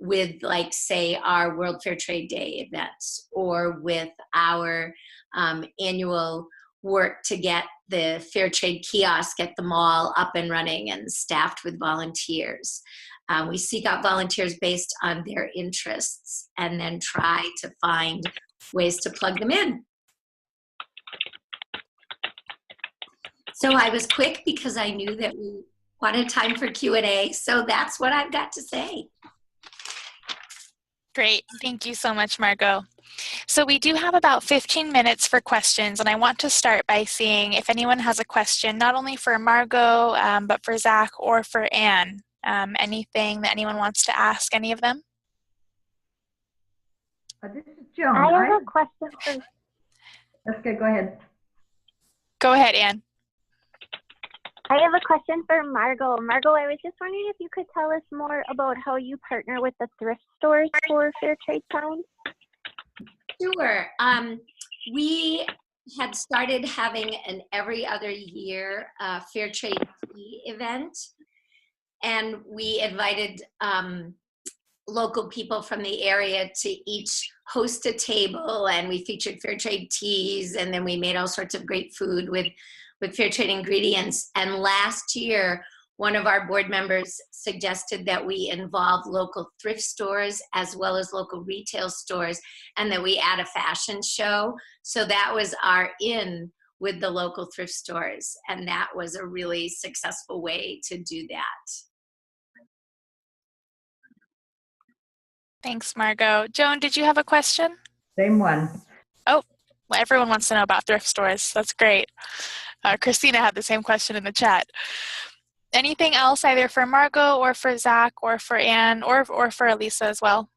with, like, say, our World Fair Trade Day events, or with our annual work to get the fair trade kiosk at the mall up and running and staffed with volunteers. We seek out volunteers based on their interests and then try to find ways to plug them in. So I was quick because I knew that we wanted time for Q&A, so that's what I've got to say. Great. Thank you so much, Margo. So we do have about 15 minutes for questions, and I want to start by seeing if anyone has a question, not only for Margo, but for Zach or for Anne. Anything that anyone wants to ask any of them? This is Joan. I have a question for... Okay, go ahead. Go ahead, Anne. I have a question for Margo. Margo, I was just wondering if you could tell us more about how you partner with the thrift stores for fair trade towns. Sure. we had started having an every other year fair trade tea event, and we invited local people from the area to each host a table, and we featured fair trade teas, and then we made all sorts of great food with fair trade ingredients. And last year, one of our board members suggested that we involve local thrift stores as well as local retail stores, and that we add a fashion show. So that was our in with the local thrift stores, and that was a really successful way to do that. Thanks, Margo. Joan, did you have a question? Same one. Oh, well, everyone wants to know about thrift stores. That's great. Christina had the same question in the chat. Anything else, either for Margo or for Zach or for Anne or for Alissa as well?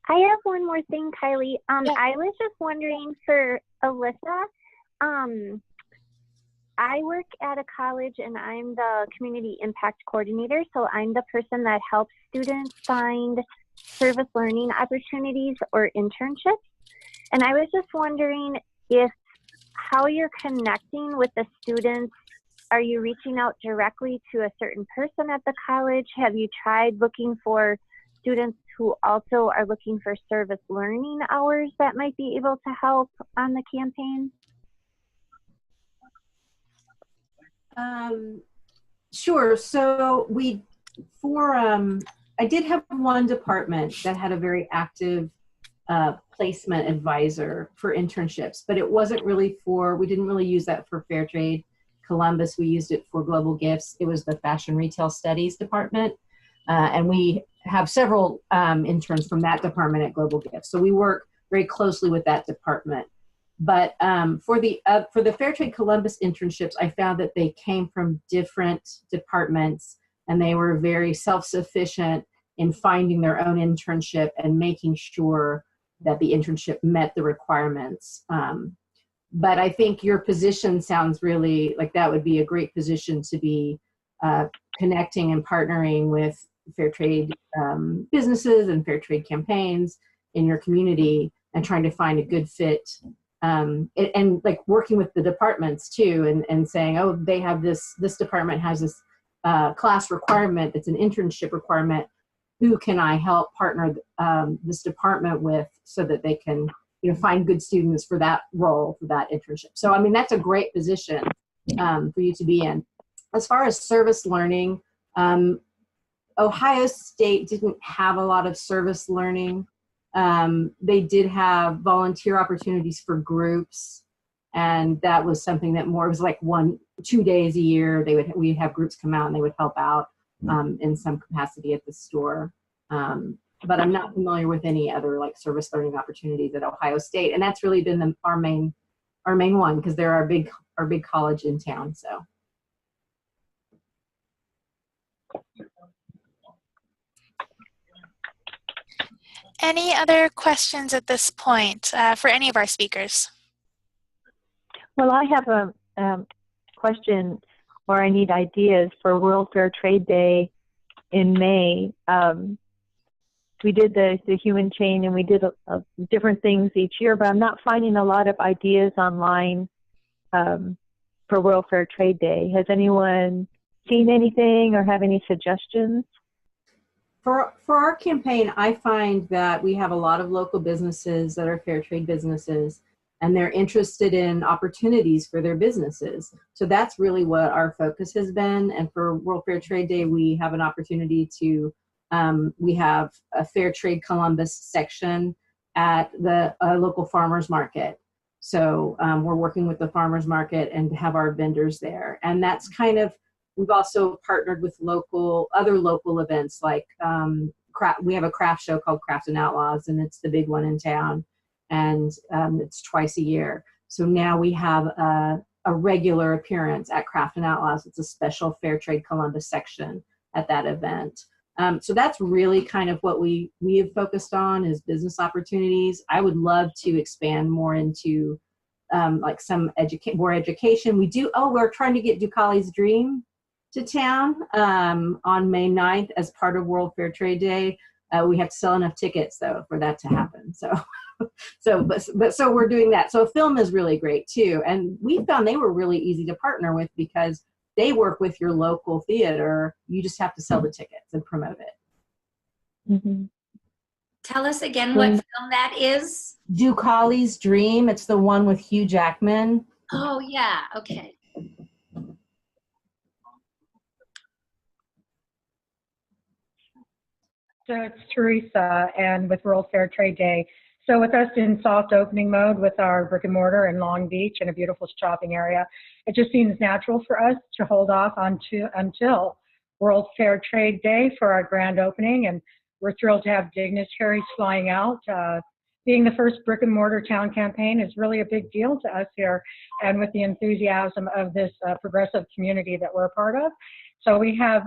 I have one more thing, Kylie. I was just wondering for Alissa, I work at a college and I'm the community impact coordinator. So I'm the person that helps students find service learning opportunities or internships. And I was just wondering how you're connecting with the students. Are you reaching out directly to a certain person at the college? Have you tried looking for students who also are looking for service learning hours that might be able to help on the campaign? Sure. So I did have one department that had a very active placement advisor for internships, but it wasn't really we didn't really use that for Fair Trade Columbus. We used it for Global Gifts. It was the Fashion Retail Studies department. And we have several interns from that department at Global Gifts. So we work very closely with that department. But for the Fair Trade Columbus internships, I found that they came from different departments, and they were very self-sufficient in finding their own internship and making sure that the internship met the requirements. But I think your position sounds really like that would be a great position to be connecting and partnering with fair trade businesses and fair trade campaigns in your community and trying to find a good fit. And like working with the departments too, and saying, oh, they have this department has this class requirement, it's an internship requirement. Who can I help partner this department with so that they can, find good students for that role, for that internship. So, I mean, that's a great position for you to be in. As far as service learning, Ohio State didn't have a lot of service learning. They did have volunteer opportunities for groups, and that was something that it was like 1-2 days a year. We'd have groups come out and they would help out in some capacity at the store. But I'm not familiar with any other like service learning opportunities at Ohio State, and that's really been our main one because they're our big college in town. So. Any other questions at this point for any of our speakers? Well, I have a question, or I need ideas for World Fair Trade Day in May. We did the human chain, and we did different things each year, but I'm not finding a lot of ideas online for World Fair Trade Day. Has anyone seen anything or have any suggestions? For our campaign, I find that we have a lot of local businesses that are fair trade businesses, and they're interested in opportunities for their businesses. So that's really what our focus has been. And for World Fair Trade Day, we have an opportunity to, we have a Fair Trade Columbus section at the local farmers market. So we're working with the farmers market and have our vendors there. And that's kind of, we've also partnered with other local events like we have a craft show called Craft and Outlaws, and it's the big one in town, and it's twice a year. So now we have a regular appearance at Craft and Outlaws. It's a special Fair Trade Columbus section at that event. So that's really kind of what we have focused on is business opportunities. I would love to expand more into like some more education. We're trying to get Ducali's Dream to town on May 9th as part of World Fair Trade Day. We have to sell enough tickets though for that to happen. So, so we're doing that. So film is really great too, and we found they were really easy to partner with because they work with your local theater. You just have to sell the tickets and promote it. Mm-hmm. Tell us again what film that is. Dukali's Dream. It's the one with Hugh Jackman. Oh yeah, okay. So it's Teresa, and with World Fair Trade Day. So with us in soft opening mode with our brick and mortar in Long Beach and a beautiful shopping area, it just seems natural for us to hold off until World Fair Trade Day for our grand opening. And we're thrilled to have dignitaries flying out. Being the first brick and mortar town campaign is really a big deal to us here, and with the enthusiasm of this progressive community that we're a part of. So we have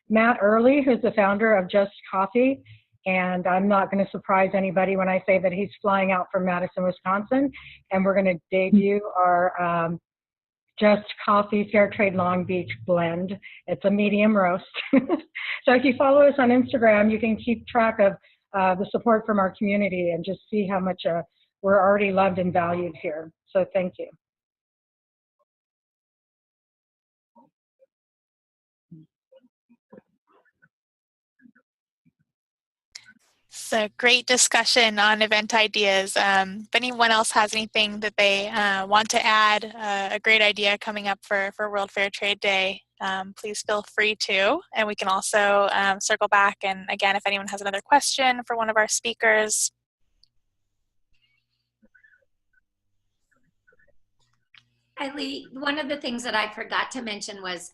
Matt Early, who's the founder of Just Coffee, and I'm not going to surprise anybody when I say that he's flying out from Madison, Wisconsin, and we're going to debut our Just Coffee Fair Trade Long Beach blend. It's a medium roast. So if you follow us on Instagram, you can keep track of the support from our community and just see how much we're already loved and valued here. So thank you. It's a great discussion on event ideas. If anyone else has anything that they want to add, a great idea coming up for World Fair Trade Day, please feel free to. And we can also circle back. And again, if anyone has another question for one of our speakers. Eileen, one of the things that I forgot to mention was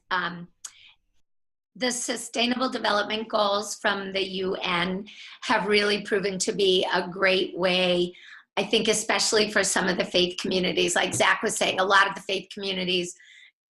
the Sustainable Development Goals from the UN have really proven to be a great way, I think, especially for some of the faith communities. Like Zach was saying, a lot of the faith communities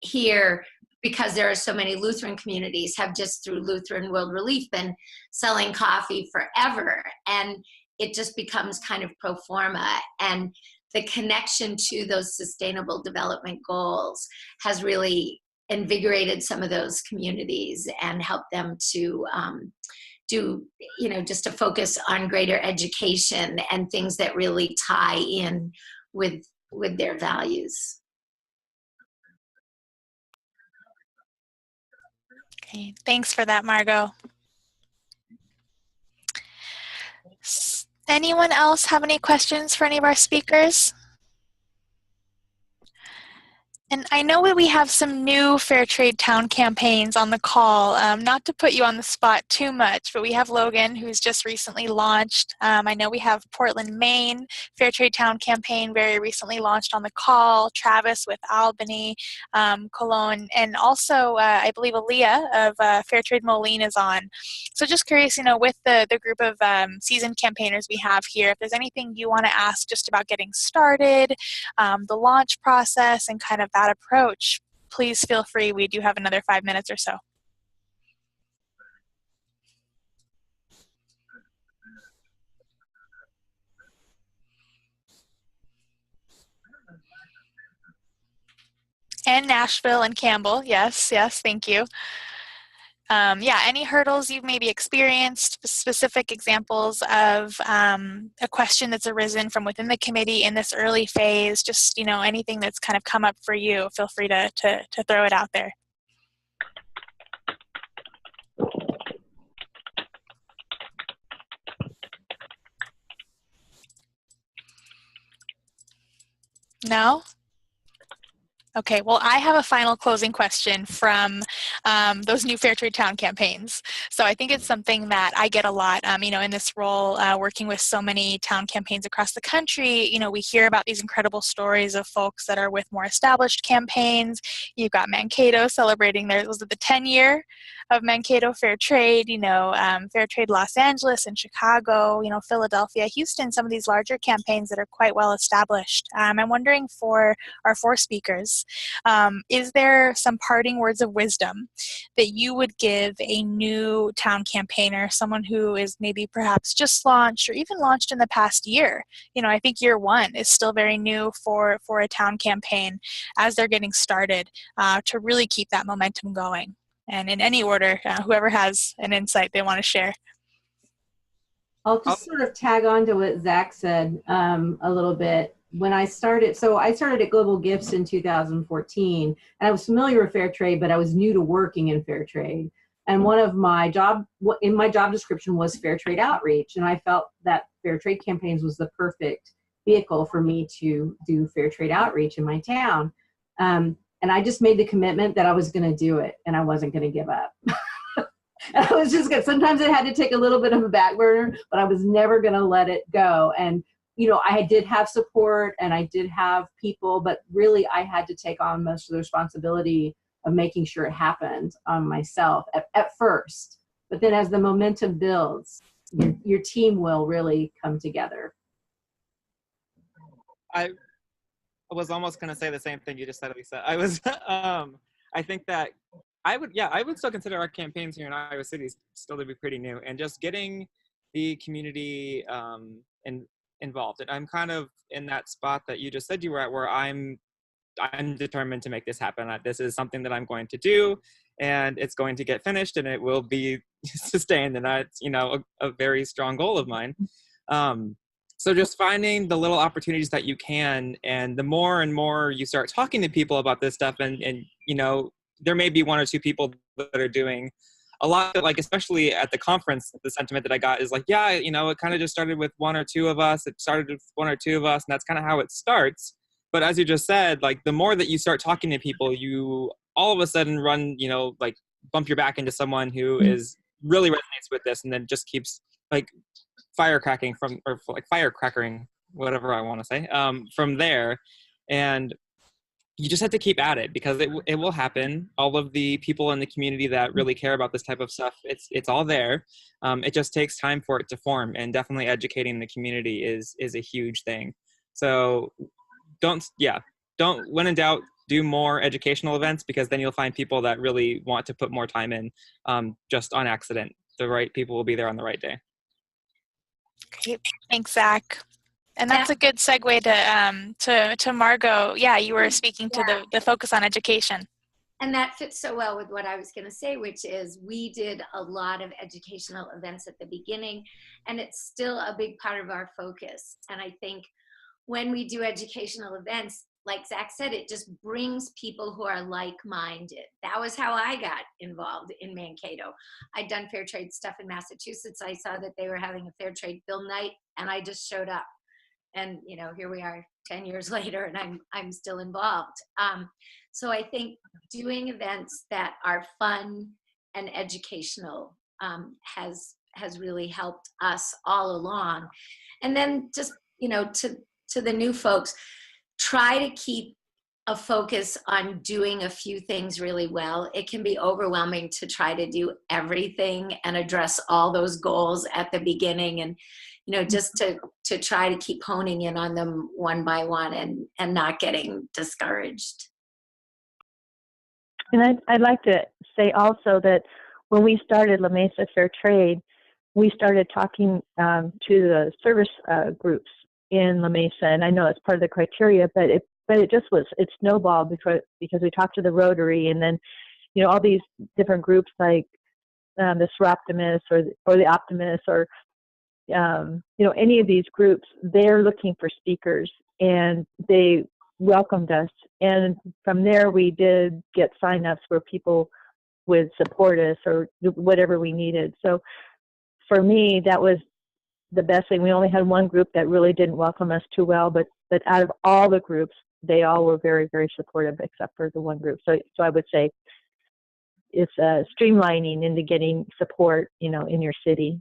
here, because there are so many Lutheran communities, have just through Lutheran World Relief been selling coffee forever. And it just becomes kind of pro forma. And the connection to those Sustainable Development Goals has really invigorated some of those communities and helped them to do, just to focus on greater education and things that really tie in with their values. Okay, thanks for that, Margo. Anyone else have any questions for any of our speakers? And I know that we have some new Fair Trade Town campaigns on the call. Not to put you on the spot too much, but we have Logan, who's just recently launched. I know we have Portland, Maine Fair Trade Town campaign very recently launched on the call. Travis with Albany, Cologne, and also I believe Aaliyah of Fair Trade Moline is on. So just curious, with the group of seasoned campaigners we have here, if there's anything you want to ask just about getting started, the launch process, and kind of that approach, please feel free. We do have another 5 minutes or so. And Nashville and Campbell, yes, thank you. Yeah, any hurdles you've maybe experienced, specific examples of a question that's arisen from within the committee in this early phase, just, anything that's kind of come up for you, feel free to throw it out there. No? Okay, well, I have a final closing question from those new Fair Trade Town campaigns. So I think it's something that I get a lot, in this role, working with so many town campaigns across the country. We hear about these incredible stories of folks that are with more established campaigns. You've got Mankato celebrating was it the 10-year of Mankato Fair Trade, Fair Trade Los Angeles and Chicago, Philadelphia, Houston, some of these larger campaigns that are quite well established. I'm wondering for our 4 speakers, is there some parting words of wisdom that you would give a new town campaigner, someone who is maybe perhaps just launched or even launched in the past year? I think year 1 is still very new for a town campaign as they're getting started, to really keep that momentum going. And in any order, whoever has an insight they want to share. I'll just sort of tag on to what Zach said a little bit. When I started, so I started at Global Gifts in 2014, and I was familiar with fair trade, but I was new to working in fair trade. And one of my in my job description was fair trade outreach, and I felt that fair trade campaigns was the perfect vehicle for me to do fair trade outreach in my town. And I just made the commitment that I was going to do it, and I wasn't going to give up. And I was just good. Sometimes it had to take a little bit of a back burner, but I was never going to let it go. And, you know, I did have support and I did have people, but really I had to take on most of the responsibility of making sure it happened on myself at first. But then as the momentum builds, your team will really come together. I was almost going to say the same thing you just said, Alissa. I think that I would still consider our campaigns here in Iowa City still to be pretty new, and just getting the community involved. And I'm kind of in that spot that you just said you were at, where I'm determined to make this happen. This is something that I'm going to do, and it's going to get finished, and it will be sustained. And that's, you know, a very strong goal of mine. So just finding the little opportunities that you can, and the more and more you start talking to people about this stuff, and you know, there may be one or two people that are doing a lot, like especially at the conference, the sentiment that I got is like, yeah, you know, it kind of just started with one or two of us. It started with one or two of us, and that's kind of how it starts. But as you just said, like the more that you start talking to people, you all of a sudden run, you know, like bump your back into someone who is really resonates with this, and then just keeps like firecrackering, whatever I want to say, from there. And you just have to keep at it, because it will happen. All of the people in the community that really care about this type of stuff, it's all there. It just takes time for it to form, and definitely educating the community is a huge thing. So when in doubt, do more educational events, because then you'll find people that really want to put more time in, just on accident. The right people will be there on the right day. Great. Thanks, Zach. And that's a good segue to Margo. Yeah, you were speaking to the focus on education. And that fits so well with what I was going to say, which is we did a lot of educational events at the beginning, and it's still a big part of our focus. And I think when we do educational events, like Zach said, it just brings people who are like-minded. That was how I got involved in Mankato. I'd done fair trade stuff in Massachusetts. I saw that they were having a fair trade bill night, and I just showed up. And, you know, here we are 10 years later, and I'm still involved. So I think doing events that are fun and educational has really helped us all along. And then just, you know, to the new folks, try to keep a focus on doing a few things really well. It can be overwhelming to try to do everything and address all those goals at the beginning, and you know, just to try to keep honing in on them one by one and not getting discouraged. And I'd like to say also that when we started La Mesa Fair Trade, we started talking to the service groups in La Mesa, and I know it's part of the criteria, but it snowballed because we talked to the Rotary, and then, you know, all these different groups like the Seroptimus or the Optimist, or you know, any of these groups, they're looking for speakers, and they welcomed us. And from there, we did get sign-ups where people would support us or whatever we needed. So for me, that was the best thing. We only had one group that really didn't welcome us too well, but out of all the groups, they all were very, very supportive, except for the one group. So I would say it's streamlining into getting support, you know, in your city.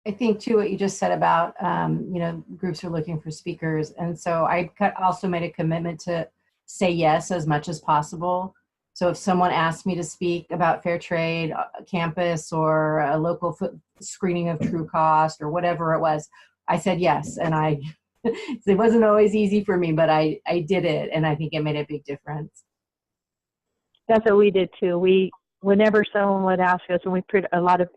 I think too what you just said about you know, groups are looking for speakers, and so I also made a commitment to say yes as much as possible. So if someone asked me to speak about fair trade campus or a local screening of True Cost or whatever it was, I said yes. And it wasn't always easy for me, but I did it, and I think it made a big difference. That's what we did too. Whenever someone would ask us, and we put a lot of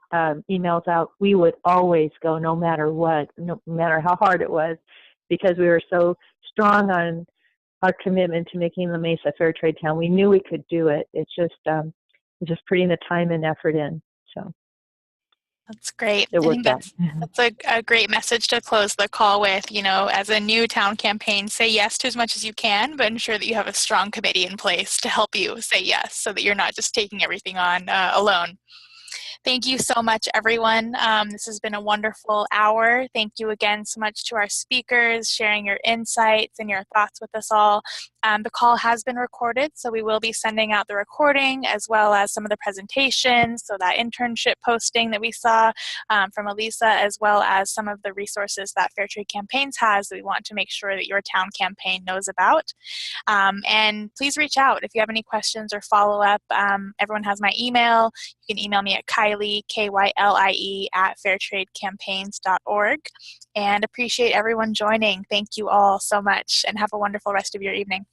emails out, we would always go, no matter what, no matter how hard it was, because we were so strong on our commitment to making La Mesa Fair Trade Town. We knew we could do it. It's just putting the time and effort in. So. That's great. it I think worked out. that's a great message to close the call with. You know, as a new town campaign, say yes to as much as you can, but ensure that you have a strong committee in place to help you say yes so that you're not just taking everything on alone. Thank you so much, everyone. This has been a wonderful hour. Thank you again so much to our speakers, sharing your insights and your thoughts with us all. The call has been recorded, so we will be sending out the recording as well as some of the presentations, so that internship posting that we saw from Alissa, as well as some of the resources that Fairtrade Campaigns has that we want to make sure that your town campaign knows about. And please reach out if you have any questions or follow-up. Everyone has my email. You can email me at Kylie, Kylie, at fairtradecampaigns.org. And appreciate everyone joining. Thank you all so much, and have a wonderful rest of your evening.